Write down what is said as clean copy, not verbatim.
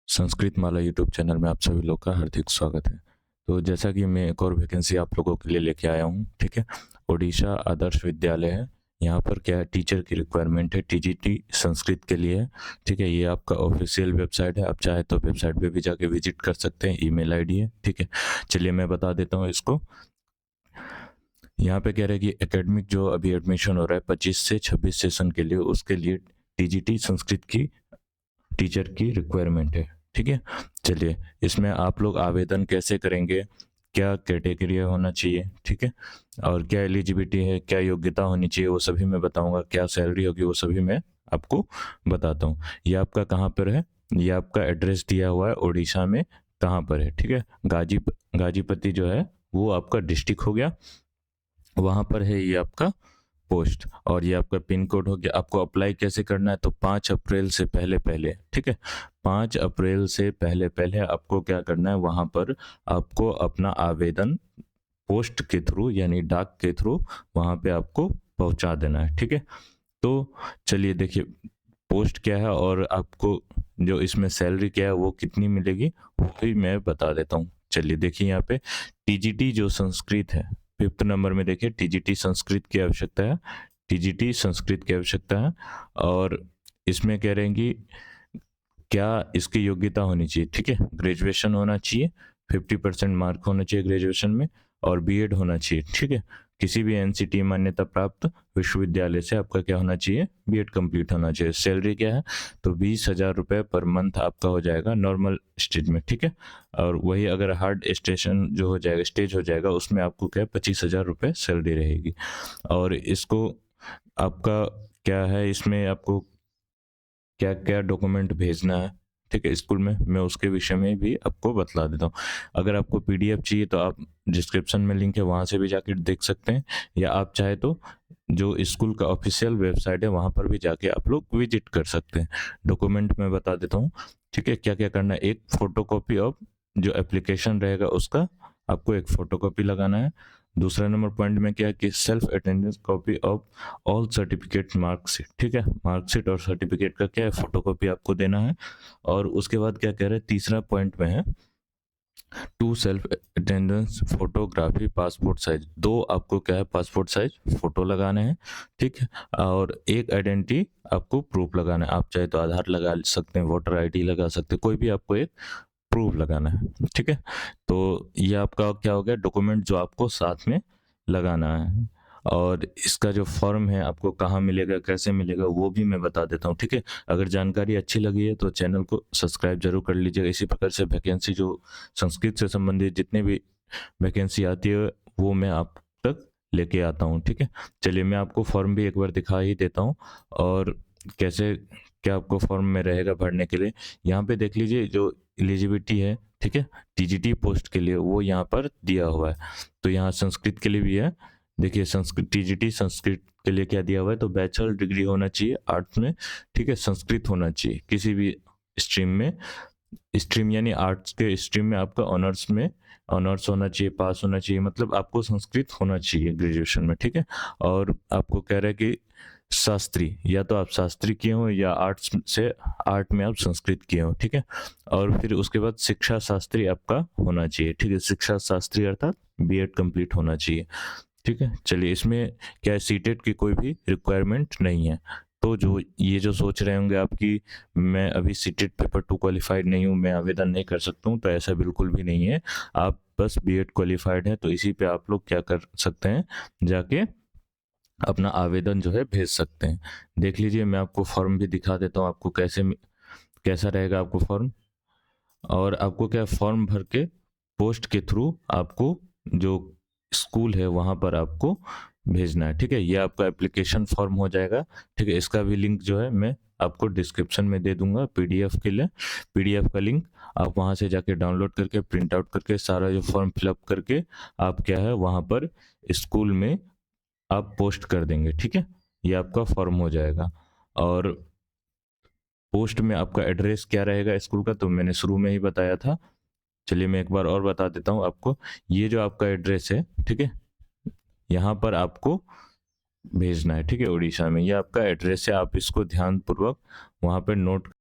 संस्कृत माला YouTube channel में आप सभी लोग का हार्दिक स्वागत है। तो जैसा कि मैं एक और वैकेंसी आप लोगों के लिए लेके आया हूँ, ठीक है। ओडिशा आदर्श विद्यालय है। यहाँ पर क्या है, टीचर की रिक्वायरमेंट है, टीजीटी संस्कृत के लिए है, ठीक है। ये आपका ऑफिशियल वेबसाइट है, आप चाहे तो वेबसाइट पे भी जाके विजिट कर सकते हैं। ईमेल आईडी है, ठीक है। चलिए मैं बता देता हूँ इसको। यहाँ पे कह रहे हैं कि एकेडमिक जो अभी एडमिशन हो रहा है 25 से 26 सेशन के लिए, उसके लिए टीजीटी संस्कृत की टीचर की रिक्वायरमेंट है, ठीक है। चलिए, इसमें आप लोग आवेदन कैसे करेंगे, क्या कैटेगरी होना चाहिए, ठीक है, और क्या एलिजिबिलिटी है, क्या योग्यता होनी चाहिए, वो सभी मैं बताऊंगा। क्या सैलरी होगी वो सभी मैं आपको बताता हूँ। ये आपका कहाँ पर है, ये आपका एड्रेस दिया हुआ है उड़ीसा में कहाँ पर है, ठीक है। गाजीपति जो है वो आपका डिस्ट्रिक्ट हो गया, वहाँ पर है ये आपका पोस्ट, और ये आपका पिन कोड हो गया। आपको अप्लाई कैसे करना है, तो 5 अप्रैल से पहले पहले, ठीक है, 5 अप्रैल से पहले पहले आपको क्या करना है, वहाँ पर आपको अपना आवेदन पोस्ट के थ्रू यानी डाक के थ्रू वहाँ पे आपको पहुँचा देना है, ठीक है। तो चलिए देखिए, पोस्ट क्या है और आपको जो इसमें सैलरी क्या है वो कितनी मिलेगी वो भी मैं बता देता हूँ। चलिए देखिए, यहाँ पे टीजीटी जो संस्कृत है, 5th नंबर में देखिए टीजीटी संस्कृत की आवश्यकता है, टीजीटी संस्कृत की आवश्यकता है। और इसमें कह रहे हैं कि क्या इसकी योग्यता होनी चाहिए, ठीक है। ग्रेजुएशन होना चाहिए, 50% मार्क होना चाहिए ग्रेजुएशन में, और बीएड होना चाहिए, ठीक है। किसी भी एनसीटी मान्यता प्राप्त विश्वविद्यालय से आपका क्या होना चाहिए, बीएड कंप्लीट होना चाहिए। सैलरी क्या है, तो 20,000 रुपये पर मंथ आपका हो जाएगा नॉर्मल स्टेज में, ठीक है। और वही अगर हार्ड स्टेशन जो हो जाएगा, स्टेज हो जाएगा, उसमें आपको क्या 25,000 रुपये सैलरी रहेगी। और इसको आपका क्या है, इसमें आपको क्या क्या डॉक्यूमेंट भेजना है, ठीक है, स्कूल में, मैं उसके विषय में भी आपको बतला देता हूँ। अगर आपको पीडीएफ चाहिए तो आप डिस्क्रिप्शन में लिंक है, वहाँ से भी जाके देख सकते हैं, या आप चाहे तो जो स्कूल का ऑफिशियल वेबसाइट है वहाँ पर भी जाके आप लोग विजिट कर सकते हैं। डॉक्यूमेंट मैं बता देता हूँ, ठीक है, क्या क्या करना है। एक फोटोकॉपी ऑफ जो एप्लीकेशन रहेगा उसका आपको एक फोटोकॉपी लगाना है। दूसरा नंबर पॉइंट में क्या है कि self attendance copy of all certificate marksheet, ठीक है, मार्कशीट और सर्टिफिकेट का क्या है फोटोकॉपी आपको देना है। और उसके बाद क्या कह रहे हैं, तीसरा पॉइंट में है two self attendance photography passport size, दो आपको क्या है पासपोर्ट साइज फोटो लगाने हैं, ठीक है। और एक आइडेंटिटी आपको प्रूफ लगाना है, आप चाहे तो आधार लगा सकते हैं, वोटर आईडी लगा सकते हैं, कोई भी आपको एक प्रूफ लगाना है, ठीक है। तो ये आपका क्या हो गया, डॉक्यूमेंट जो आपको साथ में लगाना है। और इसका जो फॉर्म है आपको कहाँ मिलेगा, कैसे मिलेगा, वो भी मैं बता देता हूँ, ठीक है। अगर जानकारी अच्छी लगी है तो चैनल को सब्सक्राइब जरूर कर लीजिएगा। इसी प्रकार से वैकेंसी जो संस्कृत से संबंधित जितने भी वैकेंसी आती है वो मैं आप तक लेके आता हूँ, ठीक है। चलिए मैं आपको फॉर्म भी एक बार दिखा ही देता हूँ, और कैसे क्या आपको फॉर्म में रहेगा भरने के लिए। यहाँ पे देख लीजिए जो एलिजिबिलिटी है, ठीक है, टीजीटी पोस्ट के लिए वो यहाँ पर दिया हुआ है। तो यहाँ संस्कृत के लिए भी है, देखिए संस्कृत टीजीटी संस्कृत के लिए क्या दिया हुआ है, तो बैचलर डिग्री होना चाहिए आर्ट्स में, ठीक है, संस्कृत होना चाहिए किसी भी स्ट्रीम में, स्ट्रीम यानी आर्ट्स के स्ट्रीम में आपका ऑनर्स में ऑनर्स होना चाहिए, पास होना चाहिए, मतलब आपको संस्कृत होना चाहिए ग्रेजुएशन में, ठीक है। और आपको कह रहा है कि शास्त्री, या तो आप शास्त्री किए हो या आर्ट्स से आर्ट में आप संस्कृत किए हो, ठीक है। और फिर उसके बाद शिक्षा शास्त्री आपका होना चाहिए, ठीक है, शिक्षा शास्त्री अर्थात बीएड कंप्लीट होना चाहिए, ठीक है। चलिए, इसमें क्या है, सीटेट की कोई भी रिक्वायरमेंट नहीं है। तो जो ये जो सोच रहे होंगे आप कि मैं अभी सीटेट पेपर 2 क्वालिफाइड नहीं हूँ, मैं आवेदन नहीं कर सकता हूँ, तो ऐसा बिल्कुल भी नहीं है। आप बस बीएड क्वालिफाइड हैं तो इसी पे आप लोग क्या कर सकते हैं, जाके अपना आवेदन जो है भेज सकते हैं। देख लीजिए, मैं आपको फॉर्म भी दिखा देता हूँ, आपको कैसा रहेगा आपको फॉर्म। और आपको क्या फॉर्म भर के पोस्ट के थ्रू आपको जो स्कूल है वहाँ पर आपको भेजना है, ठीक है। ये आपका एप्लीकेशन फॉर्म हो जाएगा, ठीक है। इसका भी लिंक जो है मैं आपको डिस्क्रिप्शन में दे दूंगा, पीडीएफ के लिए, पीडीएफ का लिंक आप वहाँ से जाके डाउनलोड करके प्रिंट आउट करके सारा जो फॉर्म फिलअप करके आप क्या है वहाँ पर स्कूल में आप पोस्ट कर देंगे, ठीक है। ये आपका फॉर्म हो जाएगा। और पोस्ट में आपका एड्रेस क्या रहेगा स्कूल का, तो मैंने शुरू में ही बताया था। चलिए मैं एक बार और बता देता हूँ आपको। ये जो आपका एड्रेस है, ठीक है, यहाँ पर आपको भेजना है, ठीक है, उड़ीसा में। ये आपका एड्रेस है, आप इसको ध्यान पूर्वक वहाँ पर नोट